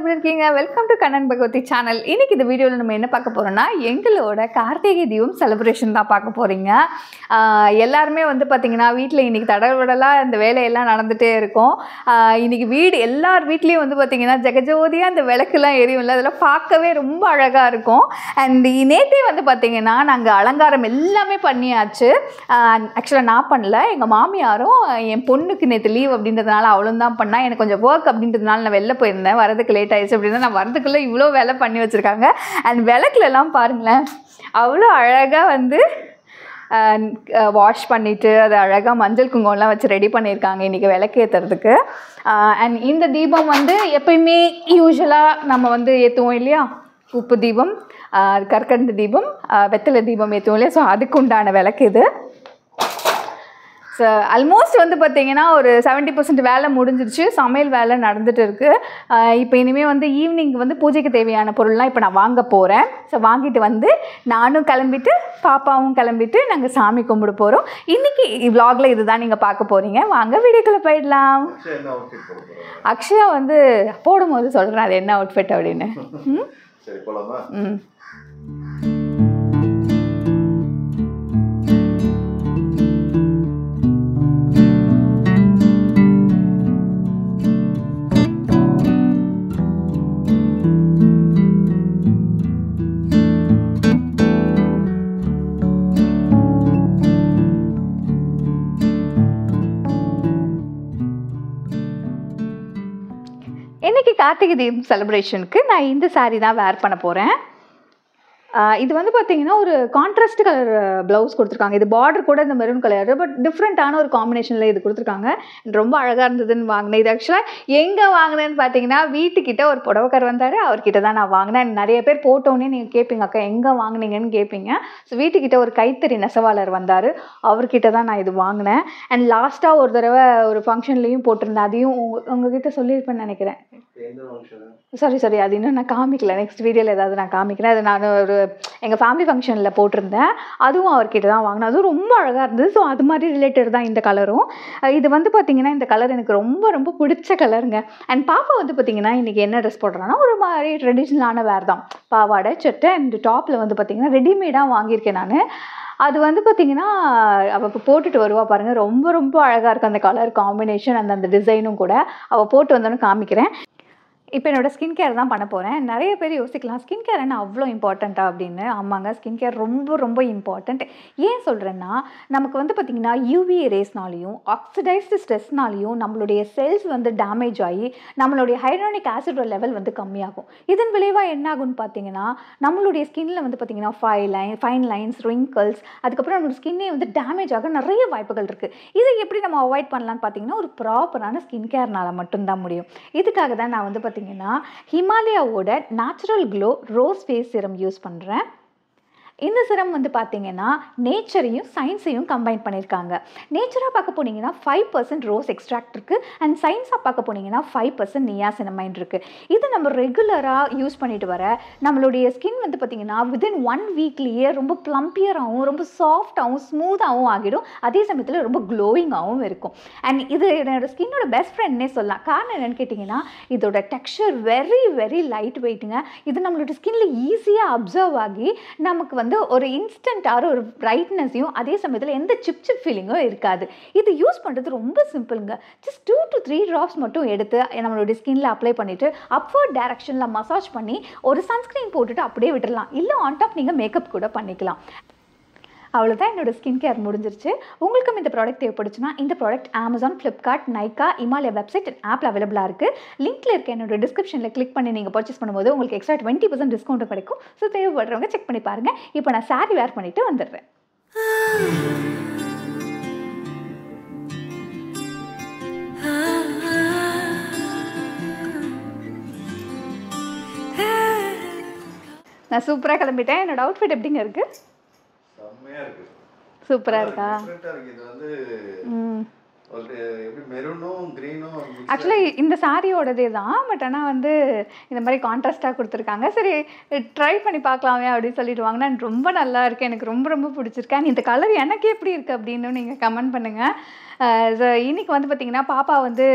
எப்படி இருக்கீங்க? Welcome to Kannan Bhagavathi channel. இன்னைக்கு இந்த வீடியோவில் நம்ம என்ன பார்க்க போகிறோம்னா, எங்களோட கார்த்திகை தீபம் செலிப்ரேஷன் தான் பார்க்க போகிறீங்க. எல்லாருமே வந்து பார்த்திங்கன்னா வீட்டில் இன்றைக்கி தடவடலாக இந்த வேலையெல்லாம் நடந்துகிட்டே இருக்கும். இன்றைக்கி எல்லார் வீட்லேயும் வந்து பார்த்திங்கன்னா ஜெகஜோதியாக அந்த விளக்குலாம் எரியும்ல, அதெல்லாம் பார்க்கவே ரொம்ப அழகாக இருக்கும். அண்ட் நேற்றே வந்து பார்த்திங்கன்னா நாங்கள் அலங்காரம் எல்லாமே பண்ணியாச்சு. ஆக்சுவலாக நான் பண்ணல, எங்கள் மாமியாரும் என் பொண்ணுக்கு நேற்று லீவ் அப்படின்றதுனால அவளும் தான் பண்ணால். எனக்கு கொஞ்சம் ஒர்க் அப்படின்றதுனால நான் வெளில போயிருந்தேன், வரதுக்கு லேட் ஆயிடுச்சு. அப்படின்னா நான் வரதுக்குள்ளே இவ்வளோ வேலை பண்ணி வச்சுருக்காங்க. அண்ட் விளக்குலலாம் பாருங்களேன், அவ்வளோ அழகாக வந்து வாஷ் பண்ணிவிட்டு அதை அழகாக மஞ்சள் குங்குமம்லாம் வச்சு ரெடி பண்ணியிருக்காங்க இன்றைக்கி விளக்கு ஏற்றுறதுக்கு. அண்ட் இந்த தீபம் வந்து எப்பயுமே யூஸ்வலாக நம்ம வந்து ஏற்றுவோம் இல்லையா, உப்பு தீபம், கற்கண்டு தீபம், வெத்தலை தீபம் ஏற்றுவோம் இல்லையா. ஸோ அதுக்கு உண்டான விளக்கு இது. ஸோ ஆல்மோஸ்ட் வந்து பார்த்திங்கன்னா ஒரு 70% வேலை முடிஞ்சிருச்சு. சமையல் வேலை நடந்துகிட்டு இருக்குது. இப்போ இனிமேல் வந்து ஈவினிங் வந்து பூஜைக்கு தேவையான பொருள்லாம் இப்போ நான் வாங்க போகிறேன். ஸோ வாங்கிட்டு வந்து நானும் கிளம்பிட்டு பாப்பாவும் கிளம்பிட்டு நாங்கள் சாமி கும்பிட போகிறோம். இன்றைக்கி விலாகில் இதுதான் நீங்கள் பார்க்க போகிறீங்க. வாங்க வீடியோக்குள்ளே போயிடலாம். அக்ஷயா வந்து போடும்போது சொல்கிறேன் அது என்ன அவுட்ஃபிட் அப்படின்னு. இன்றைக்கி கார்த்திகை தீபம் செலிப்ரேஷனுக்கு நான் இந்த சாரீ தான் வேர் பண்ண போகிறேன். இது வந்து பார்த்திங்கன்னா ஒரு கான்ட்ராஸ்ட் கலர் ப்ளவுஸ் கொடுத்துருக்காங்க. இது பார்டர் கூட இந்த மெரூன் கலர், பட் டிஃப்ரெண்ட்டான ஒரு காம்பினேஷனில் இது கொடுத்துருக்காங்க. ரொம்ப அழகாக இருந்ததுன்னு வாங்கினேன். இது ஆக்சுவலாக எங்கே வாங்கினேன்னு பார்த்தீங்கன்னா வீட்டுக்கிட்ட ஒரு புடவைக்கார் வந்தார், அவர்கிட்ட தான் நான் வாங்கினேன். நிறைய பேர் போட்டோன்னே நீங்கள் கேட்பீங்க, அக்கா எங்கே வாங்கினீங்கன்னு கேட்பீங்க. ஸோ வீட்டுக்கிட்ட ஒரு கைத்தறி நெசவாளர் வந்தார், அவர்கிட்ட தான் நான் இது வாங்கினேன். அண்ட் லாஸ்ட்டாக ஒரு தடவை ஒரு ஃபங்க்ஷன்லேயும் போட்டிருந்தேன், அதையும் உங்ககிட்ட சொல்லியிருப்பேன்னு நினைக்கிறேன். சாரி அது இன்னும் நான் காமிக்கல, நெக்ஸ்ட் வீடியோவில் ஏதாவது நான் காமிக்கிறேன். அது நான் ஒரு எங்கள் ஃபேமிலி ஃபங்க்ஷனில் போட்டிருந்தேன், அதுவும் அவர்கிட்ட தான் வாங்கினேன். அதுவும் ரொம்ப அழகாக இருந்தது. ஸோ அது மாதிரி ரிலேட்டட் தான் இந்த கலரும். இது வந்து பார்த்திங்கன்னா இந்த கலர் எனக்கு ரொம்ப ரொம்ப பிடிச்ச கலருங்க. அண்ட் பாப்பா வந்து பார்த்திங்கன்னா இன்றைக்கி என்ன ட்ரெஸ் போடுறான்னா ஒரு மாதிரி ட்ரெடிஷ்னலான வேர் தான், பாவாடை சட்டை அண்ட் டாப்பில் வந்து பார்த்திங்கன்னா ரெடிமேடாக வாங்கியிருக்கேன் நான். அது வந்து பார்த்திங்கன்னா அவள் இப்போ போட்டுட்டு வருவா பாருங்கள், ரொம்ப ரொம்ப அழகாக இருக்குது அந்த கலர் காம்பினேஷன், அந்த டிசைனும் கூட. அவள் போட்டு வந்தோன்னு காமிக்கிறேன். இப்போ என்னோடய ஸ்கின் கேர் தான் பண்ண போகிறேன். நிறைய பேர் யோசிக்கலாம் ஸ்கின் கேர் என்ன அவ்வளோ இம்பார்ட்டண்ட்டா அப்படின்னு. ஆமாங்க, ஸ்கின் கேர் ரொம்ப ரொம்ப இம்பார்ட்டண்ட். ஏன் சொல்கிறேன்னா, நமக்கு வந்து பார்த்திங்கன்னா யூவிஏ ரேஸ்னாலையும் ஆக்சிடைஸ்டு ஸ்ட்ரெஸ்னாலையும் நம்மளுடைய செல்ஸ் வந்து டேமேஜ் ஆகி நம்மளுடைய ஹைட்ரானிக் ஆசிடோட லெவல் வந்து கம்மியாகும். இதன் விளைவாக என்ன ஆகும்னு பார்த்தீங்கன்னா, நம்மளுடைய ஸ்கின்னில் வந்து பார்த்திங்கன்னா ஃபைன் லைன்ஸ், ரிங்கிள்ஸ், அதுக்கப்புறம் நம்மளோட ஸ்கின்னே வந்து டேமேஜ் ஆக நிறைய வாய்ப்புகள் இருக்குது. இதை எப்படி நம்ம அவாய்ட் பண்ணலான்னு பார்த்தீங்கன்னா, ஒரு ப்ராப்பரான ஸ்கின் கேர்னால் மட்டும்தான் முடியும். இதுக்காக தான் நான் வந்து ஹிமாலயாவோட natural glow rose face serum use பண்ணுறேன். இந்த சிரம் வந்து பார்த்திங்கன்னா நேச்சரையும் சயின்ஸையும் கம்பைன் பண்ணியிருக்காங்க. நேச்சராக பார்க்க போனீங்கன்னா 5% ரோஸ் எக்ஸ்ட்ராக்ட் இருக்குது. அண்ட் சயின்ஸாக பார்க்க போனீங்கன்னா 5% நியாசினமைன் இருக்குது. இது நம்ம ரெகுலராக யூஸ் பண்ணிட்டு வர நம்மளுடைய ஸ்கின் வந்து பார்த்திங்கன்னா வித்தின் 1 வீக்லேயே ரொம்ப ப்ளம்பியராகவும் ரொம்ப சாஃப்டாகவும் ஸ்மூத்தாகவும் ஆகிடும். அதே சமயத்தில் ரொம்ப க்ளோயிங்காகவும் இருக்கும். அண்ட் இது என்னோடய ஸ்கின்னோட பெஸ்ட் ஃப்ரெண்ட்னே சொல்லலாம். காரணம் என்னென்னு கேட்டிங்கன்னா, இதோட டெக்ஸ்சர் வெரி வெரி லைட் வெயிட்டுங்க. இது நம்மளோட ஸ்கின்னில் ஈஸியாக அப்சர்வ் ஆகி நமக்கு வந்து ஒரு இன்ஸ்டன்ட்டான ஒரு பிரைட்னஸையும் அதே சமயத்தில் எந்த சிப் ஃபீலிங்கும் இருக்காது. இது யூஸ் பண்ணுறது ரொம்ப சிம்பிளுங்க. ஜஸ்ட் 2 to 3 ட்ராப்ஸ் மட்டும் எடுத்து நம்மளுடைய ஸ்கின்னில் அப்ளை பண்ணிவிட்டு அப்வர்ட் டைரக்ஷனில் மசாஜ் பண்ணி ஒரு சன்ஸ்க்ரீன் போட்டுட்டு அப்படியே விட்டுடலாம். இல்லை ஆன் டாப் நீங்கள் மேக்கப் கூட பண்ணிக்கலாம். அவ்வளோதான், என்னோடய ஸ்கின் கேர் முடிஞ்சிருச்சு. உங்களுக்கும் இந்த ப்ராடக்ட் தேவைப்படுச்சுன்னா இந்த product Amazon, Flipkart, Nykaa, Himalaya website and ஆப்பில் அவைலபிளாக இருக்குது. லிங்க்கில் இருக்க என்னோட டிஸ்கிரிப்ஷனில் கிளிக் பண்ணி நீங்கள் பர்ச்சேஸ் பண்ணும்போது உங்களுக்கு எக்ஸ்ட்ரா 20% டிஸ்கவுண்ட்டும் கிடைக்கும். ஸோ தேவைப்படுறவங்க செக் பண்ணி பாருங்கள். இப்போ நான் சாரீ வேர் பண்ணிவிட்டு வந்துடுறேன். நான் சூப்பராக கிளம்பிட்டேன். என்னோடய அவுட்ஃபிட் எப்படிங்க இருக்குது? சூப்பரா இருக்கா? இது வந்து ஒரு எப்படி மெரூனும் கிரீனும் ஆக்சுவலி இந்த சாரியோடதே தான், பட் ஆனால் வந்து இந்த மாதிரி கான்ட்ராஸ்டாக கொடுத்துருக்காங்க. சரி ட்ரை பண்ணி பார்க்கலாமே அப்படின்னு சொல்லிட்டு வாங்கினா ரொம்ப நல்லா இருக்குது. எனக்கு ரொம்ப ரொம்ப பிடிச்சிருக்கேன். இந்த கலர் எனக்கு எப்படி இருக்குது அப்படின்னு நீங்கள் கமெண்ட் பண்ணுங்கள். ஸோ இன்றைக்கி வந்து பார்த்திங்கன்னா பாப்பா வந்து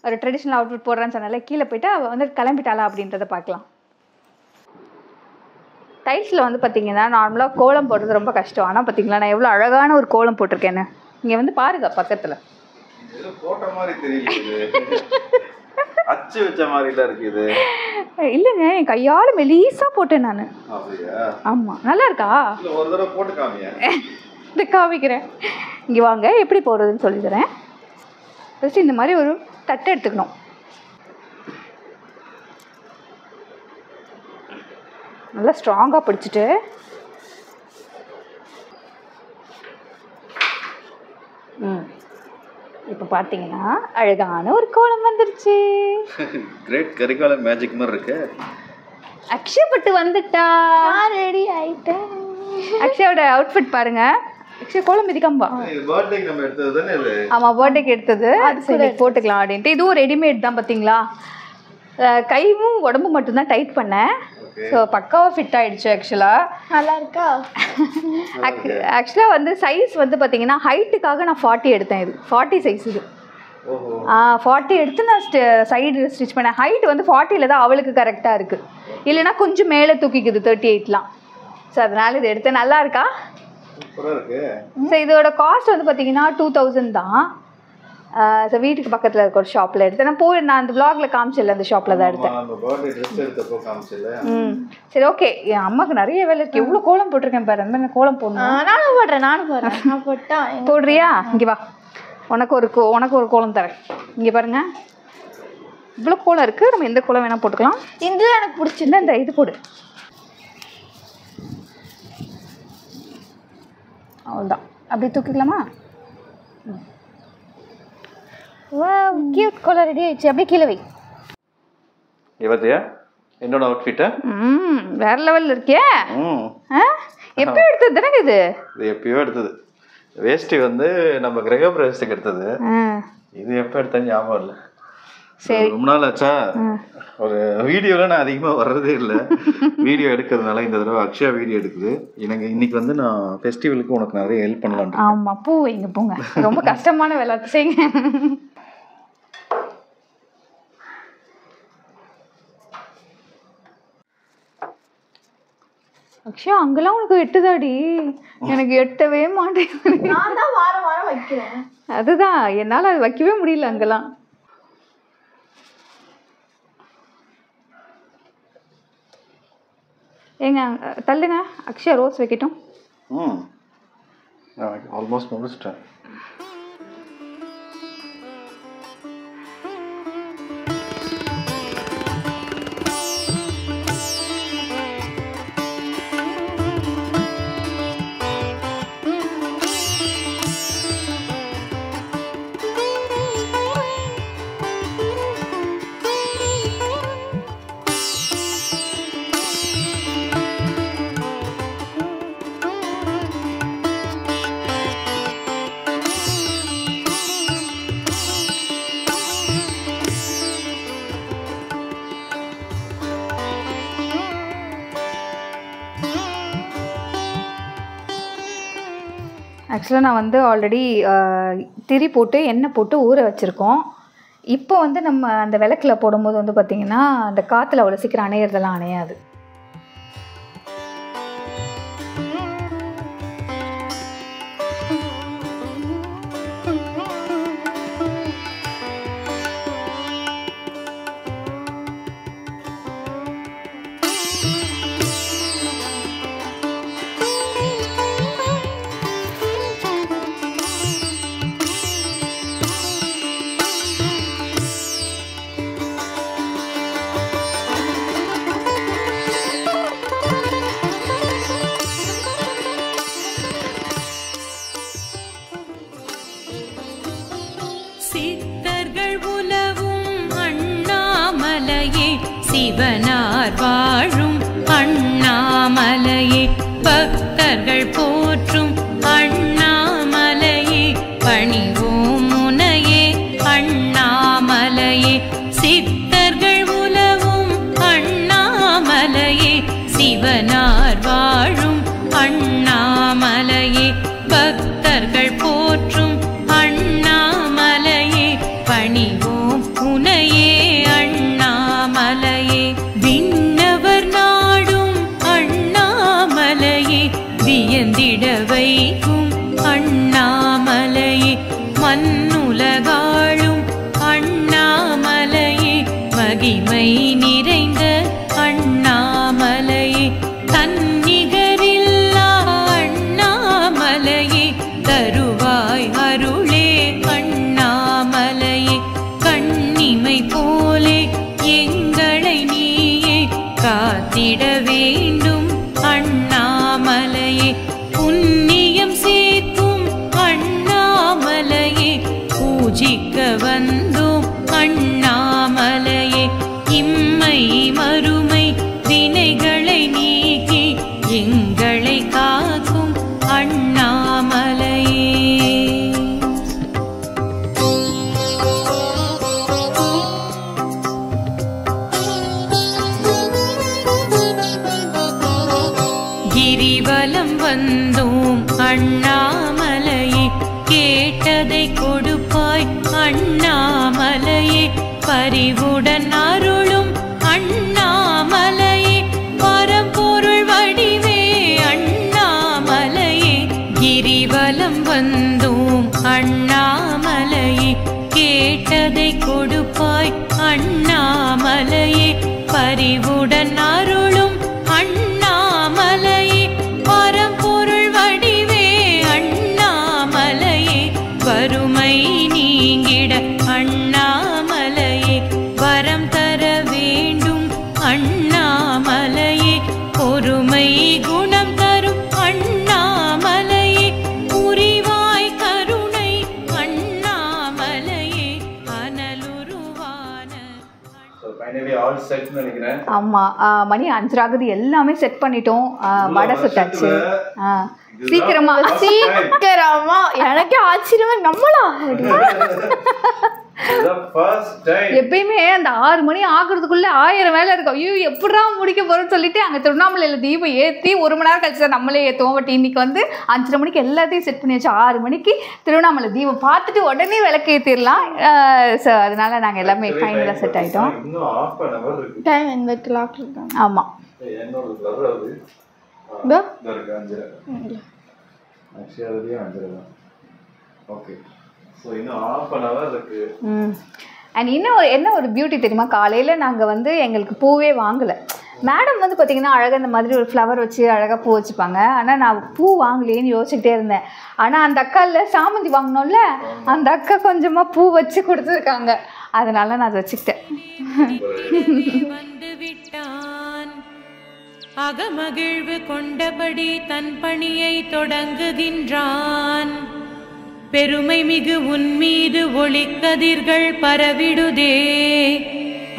ஒரு ட்ரெடிஷ்னல் அவுட்ஃபிட் போடுறான்னு சொன்னால கீழே போயிட்டு அவள் வந்து கிளம்பிட்டாளா அப்படின்றத பார்க்கலாம். டைல்ஸில் வந்து பார்த்தீங்கன்னா நார்மலாக கோலம் போடுறது ரொம்ப கஷ்டம். ஆனால் பார்த்தீங்களா நான் எவ்வளோ அழகான ஒரு கோலம் போட்டிருக்கேன்னு. இங்கே வந்து பாருங்க பக்கத்தில். போட்ட மாதிரி தெரியல, அச்சு வச்ச மாதிரிலாம் இருக்குது. இல்லைங்க என் கையால் மெலீஸாக போட்டேன் நான். ஆமாம் நல்லா இருக்கா? ஒரு தடவை போட்டு காமியா? இந்த காமிக்கிறேன். இங்கே வாங்க எப்படி போடுறதுன்னு சொல்லி தரேன். ஃபஸ்ட்டு இந்த மாதிரி ஒரு தட்டை எடுத்துக்கணும். நல்லா ஸ்ட்ராங்காக பிடிச்சிட்டு இப்போ பார்த்தீங்கன்னா அழகான ஒரு கோலம் வந்துருச்சு. கிரேட் கரிகாலன் மேஜிக் மாதிரி இருக்கு. அக்ஷயப்பட்டு வந்துட்டா, ரெடி ஆயிட்டேன். அக்ஷயோட அவுட்ஃபிட் பாருங்க. அக்ஷய கோலம் மிதிக்கம்பா. இது பர்த்டேக்கு நம்ம எடுத்தது தானே இது? ஆமாம் பர்த்டேக்கு எடுத்தது. சரி போட்டுக்கலாம் அப்படின்ட்டு. இதுவும் ரெடிமேட் தான் பார்த்தீங்களா. கையும் உடம்பு மட்டும்தான் டைட் பண்ணேன். ஸோ பக்காவாக ஃபிட் ஆகிடுச்சு. ஆக்சுவலாக நல்லா இருக்கா? ஆக்சுவலாக வந்து சைஸ் வந்து பார்த்தீங்கன்னா ஹைட்டுக்காக நான் 40 எடுத்தேன். இது 40 சைஸ். இது 40 எடுத்து நான் சைடு ஸ்டிச் பண்ணேன். ஹைட் வந்து 40ல் தான் அவளுக்கு கரெக்டாக இருக்குது. இல்லைன்னா கொஞ்சம் மேலே தூக்கிக்குது 38லாம். ஸோ அதனால் இது எடுத்தேன். நல்லா இருக்கா? ஸோ இதோட காஸ்ட் வந்து பார்த்தீங்கன்னா 2000 தான். ஸோ வீட்டுக்கு பக்கத்தில் இருக்க ஒரு ஷாப்பில் எடுத்தேன். நான் அந்த விளாகில் காமிச்சில்ல, அந்த ஷாப்பில் தான் எடுத்தேன். சரி ஓகே. என் அம்மாவுக்கு நிறைய வேலை இருக்குது. எவ்வளோ கோலம் போட்டிருக்கேன் பாரு. அந்த மாதிரி கோலம் போடணும். நானும் போடுறேன். நான் போட்டா போடுறியா? இங்கே வா, உனக்கு ஒரு கோலம் தரேன். இங்கே பாருங்க இவ்வளோ கோலம் இருக்குது. நம்ம எந்த கோலம் வேணால் போட்டுக்கலாம். இந்த எனக்கு பிடிச்சிருந்தா இந்த இது போடு. அவ்வளோதான். அப்படி தூக்கிக்கலாமா? கியூட் கோலம் ரெடி ஆயிடுச்சு. அப்படியே கீழே வை. இவத்தியா என்னோட அவுட்ஃபிட்டா? வேற லெவலில் இருக்கே. எப்போ எடுத்தது தானே இது? இது எப்பயோ எடுத்தது. வேஷ்டி வந்து நம்ம கிரகப்பிரவேசத்துக்கு எடுத்தது. இது எப்போ எடுத்தா ஞாபகம் இல்லை. சரி ரொம்ப நாள் ஆச்சா. ஒரு வீடியோவில் நான் அதிகமாக வர்றதே இல்லை. வீடியோ எடுக்கிறதுனால இந்த தடவை அக்ஷயா வீடியோ எடுக்குது. எனக்கு இன்னைக்கு வந்து நான் ஃபெஸ்டிவலுக்கு உனக்கு நிறைய ஹெல்ப் பண்ணலாம். ஆமாம் பூ வைங்க போங்க. ரொம்ப கஷ்டமான வேலை செய்யுங்க. அக்ஷயா அங்கெல்லாம் உனக்கு எட்டுதாடி. எனக்கு எட்டவே மாட்டேங்குது. நான் தான் வாரம் வாரம் வைக்கிறேன். அதுதான் என்னால் அது வைக்கவே முடியல அங்கெல்லாம். ஏங்க தள்ளுங்க. அக்ஷயா ரோஸ் வைக்கட்டும். ஆல்மோஸ்ட் முடிச்சிட்டேன். ஆக்சுவலாக நான் வந்து ஆல்ரெடி திரி போட்டு எண்ணெய் போட்டு ஊற வச்சுருக்கோம். இப்போ வந்து நம்ம அந்த விளக்கில் போடும்போது வந்து பார்த்திங்கன்னா அந்த காற்றுல அவ்வளோ சீக்கிரம் அணையிறதெல்லாம் அணையாது. சிவனார் வாழும் அண்ணாமலையே, பக்தர்கள் போற்றும் அண்ணாமலையே, பணிவோம் முனையே அண்ணாமலையே, சித்தர்கள் உலவும் அண்ணாமலையே, சிவனார் வாழும் அண்ணாமலையே, பக்தர்கள் போற்றும் அண்ணாமலையே, பணிவோம் மகிமை நிறைந்த அண்ணாமலையே தன்னிகரில்லா அண்ணாமலையே தருவாய் அருளே அண்ணாமலையே கண்ணிமை போலே எங்களை நீயே காத்திட வேண்டும் அண்ணாமலையே புண்ணியம் சேர்க்கும் அண்ணாமலையே பூஜிக்க வந்தோம் அண்ணாமலையே இம்மை மறுமை வினைகளை நீக்கி எங்களை காக்கும் அண்ணாமலையே கிரிவலம் வந்தோம் அண்ணாமலையே கேட்டதை கொடுப்பாய் அண்ணாமலையே பரிவுடன் அருளும் அண்ணாமலையே பரம்பொருள் வடிவே அண்ணாமலையே கிரிவலம் வந்தோம் அண்ணாமலையே கேட்டதை கொடுப்பாய் அண்ணாமலையே பரிவுடன் அருளும் அண்ணாமலையே பரம்பொருள் வடிவே அண்ணாமலையே வறுமை நீங்கிட அண்ணாமலையே வரம் தர வேண்டும் அண்ணாமலையே பொறுமை குணம் தரும் அண்ணாமலையே புரிவாய் கருணை அண்ணாமலையே அனலுருவான. ஃபைனலி ஆல் செட் நினைக்கிறேன். ஆமா மணி 5 ஆகுது, எல்லாமே செட் பண்ணிட்டோம். வடை சுட்டாச்சு சீக்கிரமா எனக்கே ஆச்சரியமா நம்மளா எப்பயுமே அந்த 6 மணி ஆகுறதுக்குள்ள 1000 வேலை இருக்கும். ஐயோ எப்படா முடிக்க போறோம்னு சொல்லிட்டு அங்க திருவண்ணாமலையில தீபம் ஏற்றி 1 மணி நேரம் கழிச்சு நம்மளே ஏற்றுவோம். பட் இன்னைக்கு வந்து 5:30 மணிக்கு எல்லாத்தையும் செட் பண்ணி வச்சு 6 மணிக்கு திருவண்ணாமலை தீபம் பார்த்துட்டு உடனே விளக்கு ஏற்றிடலாம். ஸோ அதனால நாங்கள் எல்லாமே ஃபைனலாக செட் ஆகிட்டோம். டைம் 8 இருக்காங்க. ஆமாம் அண்ட் இன்னும் என்ன ஒரு பியூட்டி தெரியுமா, காலையில் நாங்கள் வந்து எங்களுக்கு பூவே வாங்கலை. மேடம் வந்து பார்த்திங்கன்னா அழகாக இந்த மாதிரி ஒரு ஃப்ளவர் வச்சு அழகாக பூ வச்சுப்பாங்க. ஆனால் நான் பூ வாங்கலேன்னு யோசிச்சுக்கிட்டே இருந்தேன். ஆனால் அந்த அக்கா இல்லை சாமந்தி வாங்கினோம்ல, அந்த அக்கா கொஞ்சமாக பூ வச்சு கொடுத்துருக்காங்க. அதனால நான் அதை வச்சுக்கிட்டேன். அகமகிழ்வு கொண்டபடி தன் பணியை தொடங்குகின்றான். பெருமை மிகு உன்மீது ஒளிக்கதிர்கள் பரவிடுதே.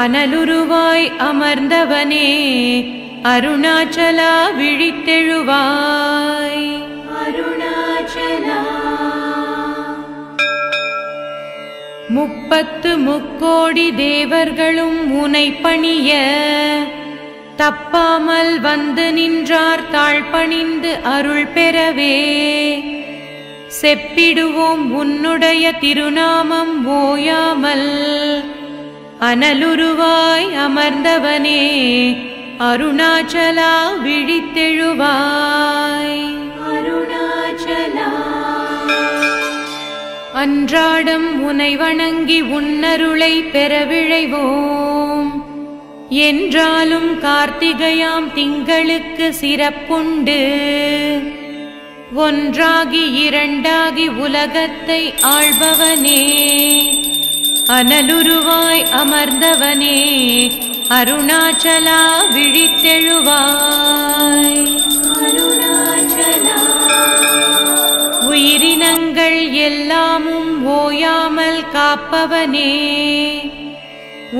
அனலுருவாய் அமர்ந்தவனே அருணாச்சலா விழித்தெழுவாய். அருணாச்சலா 30 தேவர்களும் உனை பணிய தப்பாமல் வந்து நின்றார் தாழ்பணிந்து அருள் பெறவே. செப்பிடுவோம் உன்னுடைய திருநாமம் ஓயாமல். அனலுருவாய் அமர்ந்தவனே அருணாச்சலா விழித்தெழுவாய். அருணாச்சலா அன்றாடம் உனை வணங்கி உன்னருளை பெற விழைவோம். என்றாலும் கார்த்திகையாம் திங்களுக்கு சிறப்புண்டு. ஒன்றாகி இரண்டாகி உலகத்தை ஆள்பவனே அனலுருவாய் அமர்ந்தவனே அருணாச்சலா விழித்தெழுவாய். அருணாச்சலா உயிரினங்கள் எல்லாமும் ஓயாமல் காப்பவனே.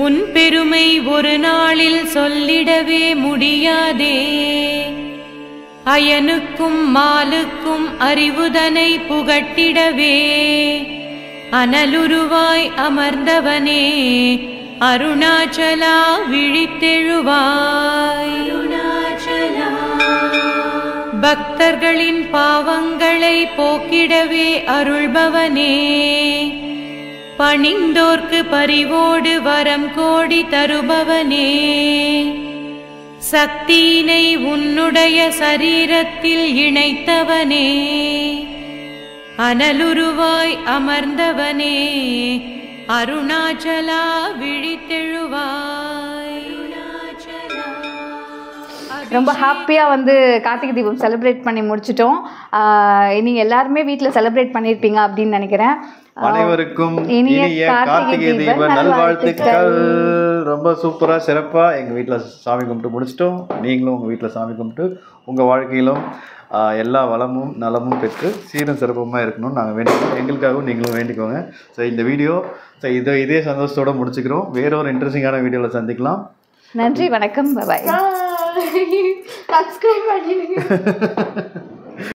உன் பெருமை ஒரு நாளில் சொல்லிடவே முடியாதே. அயனுக்கும் மாலுக்கும் அறிவுதனை புகட்டிடவே. அனலுருவாய் அமர்ந்தவனே அருணாச்சலா விழித்தெழுவாய். அருணாச்சலா பக்தர்களின் பாவங்களை போக்கிடவே அருள்பவனே. பணிந்தோர்க்கு பரிவோடு வரம் கோடி தருபவனே. சக்தியினை உன்னுடைய சரீரத்தில் இணைத்தவனே. அனலுருவாய் அமர்ந்தவனே அருணாச்சலா விழித்தெழுவாய். ரொம்ப ஹாப்பியாக வந்து கார்த்திகை தீபம் செலிப்ரேட் பண்ணி முடிச்சிட்டோம். நீங்கள் எல்லாருமே வீட்டில் செலிப்ரேட் பண்ணியிருப்பீங்க அப்படின்னு நினைக்கிறேன். அனைவருக்கும் இனிய கார்த்திகை தீப நல்வாழ்த்துக்கள். ரொம்ப சூப்பராக சிறப்பாக எங்கள் வீட்டில் சாமி கும்பிட்டு முடிச்சிட்டோம். நீங்களும் உங்கள் வீட்டில் சாமி கும்பிட்டு உங்கள் வாழ்க்கையிலும் எல்லா வளமும் நலமும் பெற்று சீரும் சிறப்புமாக இருக்கணும்னு நாங்கள் வேண்டிக்கிறோம். எங்களுக்காகவும் நீங்களும் வேண்டிக்கோங்க. ஸோ இந்த வீடியோ இதே சந்தோஷத்தோடு முடிச்சுக்கிறோம். வேற ஒரு இன்ட்ரெஸ்டிங்கான வீடியோவில் சந்திக்கலாம். நன்றி, வணக்கம், பாய். சப்ஸ்கிரைப் பண்ணிடுங்க.